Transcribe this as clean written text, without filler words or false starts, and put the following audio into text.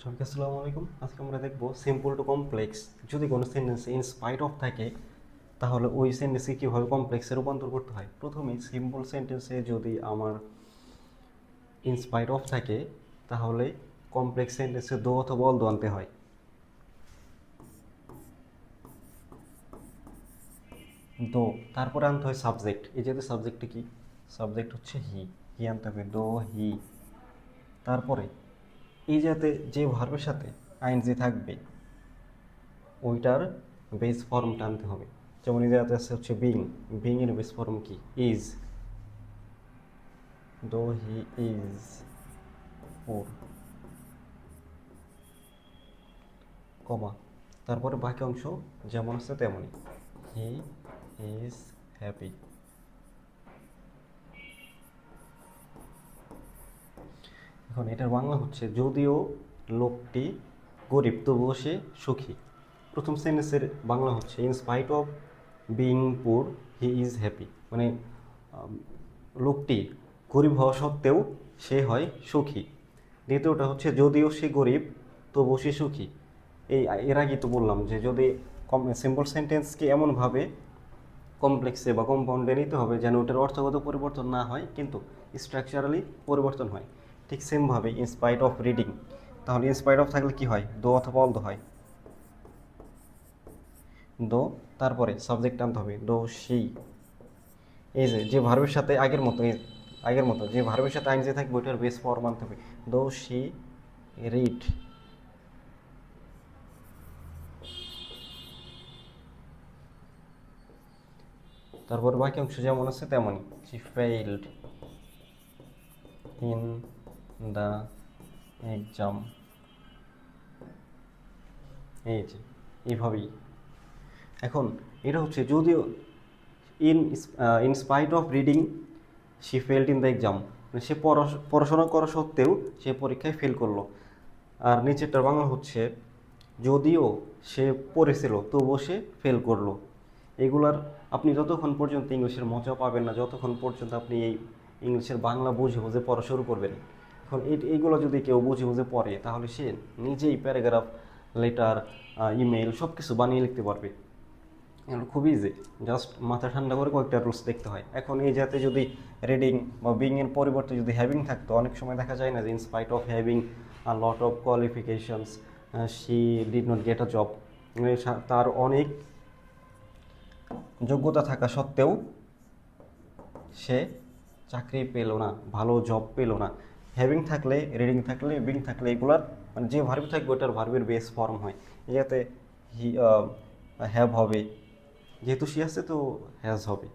সবাইকে আসসালামু আলাইকুম। আজকে আমরা দেখব সিম্পল টু কমপ্লেক্স। যদি কোনো সেন্টেন্স ইন স্পাইট অফ থাকে তাহলে ওই সেন্টেন্সকে কীভাবে কমপ্লেক্সে রূপান্তর করতে হয়। প্রথমে সিম্পল সেন্টেন্সে যদি আমার ইন স্পাইট অফ থাকে তাহলে কমপ্লেক্স সেন্টেন্সে দো অথবা অল দো আনতে হয়। দো, তারপরে আনতে হয় সাবজেক্ট। এই যেহেতু সাবজেক্টটা কি, সাবজেক্ট হচ্ছে হি, হি আনতে হবে, দো হি। তারপরে এই যাতে যে ভার্বের সাথে আইএনজি থাকবে ওইটার বেস ফর্মটা আনতে হবে। যেমন এই জায়গাতে আছে হচ্ছে বিং, বিং এর বেস ফর্ম কি, ইজ, দো হি ইজ পোর, কমা, তারপরে বাকি অংশ যেমন আছে তেমনই, হি ইজ হ্যাপি। এখন এটার বাংলা হচ্ছে যদিও লোকটি গরিব তবুও সে সুখী। প্রথম সেন্টেন্সের বাংলা হচ্ছে ইন স্পাইট অফ বিং পুর হি ইজ হ্যাপি, মানে লোকটি গরিব হওয়া সত্ত্বেও সে হয় সুখী। দ্বিতীয়টা হচ্ছে যদিও সে গরিব তবুও সে সুখী। এর আগে তো বললাম যে যদি সিম্পল সেন্টেন্সকে এমনভাবে কমপ্লেক্সে বা কম্পাউন্ডে নিতে হবে যেন ওটার অর্থগত পরিবর্তন না হয় কিন্তু স্ট্রাকচারালি পরিবর্তন হয়। ঠিক সেমভাবে ইনস্পাইট অফ রিডিং, তাহলে ইনস্পাইট অফ থাকলে কি হয়, দো অথবা অল দো হয়। দো, তারপরে সাবজেক্ট আনতে হবে, দো সেই। এই যে ভার্বের সাথে আগের মতো যে ভার্বের সাথে আইনজে থাকবে ওইটার বেস ফর্ম আনতে হবে, দো শি রিড। তারপর বাকি অংশ যেমন আছে তেমনই, she failed in the exam. এই যে এইভাবেই। এখন এটা হচ্ছে যদিও in spite of reading she failed in the exam, মানে সে পড়াশোনা করা সত্ত্বেও সে পরীক্ষায় ফেল করলো। আর নিচেরটার বাংলা হচ্ছে যদিও সে পড়েছিল তবুও সে ফেল করলো। এগুলার আপনি যতক্ষণ পর্যন্ত ইংলিশের মজা পাবেন না যতক্ষণ পর্যন্ত আপনি এই ইংলিশের বাংলা বুঝে বুঝে পড়া শুরু করবেন। এখন এইগুলো যদি কেউ বুঝে বুঝে পড়ে তাহলে সে নিজেই প্যারাগ্রাফ, লেটার, ইমেল সব কিছু বানিয়ে লিখতে পারবে। এগুলো খুব ইজি, জাস্ট মাথা ঠান্ডা করে কয়েকটা রুলস দেখতে হয়। এখন এই যাতে যদি রিডিং বা বিং এর পরিবর্তে যদি হ্যাভিং থাকতো, অনেক সময় দেখা যায় না যে in spite of having a lot of qualifications she did not get a job, তার অনেক যোগ্যতা থাকা সত্ত্বেও সে চাকরি পেল না, ভালো জব পেল না। হ্যাভিং থাকলে, রিডিং থাকলে, বিং থাকলে এগুলার মানে যে ভার্ব থাকবে ওটার ভার্বের বেস ফর্ম হয়। যাতে হি হ্যাভ হবে, যেহেতু সি আছে তো হ্যাজ হবে।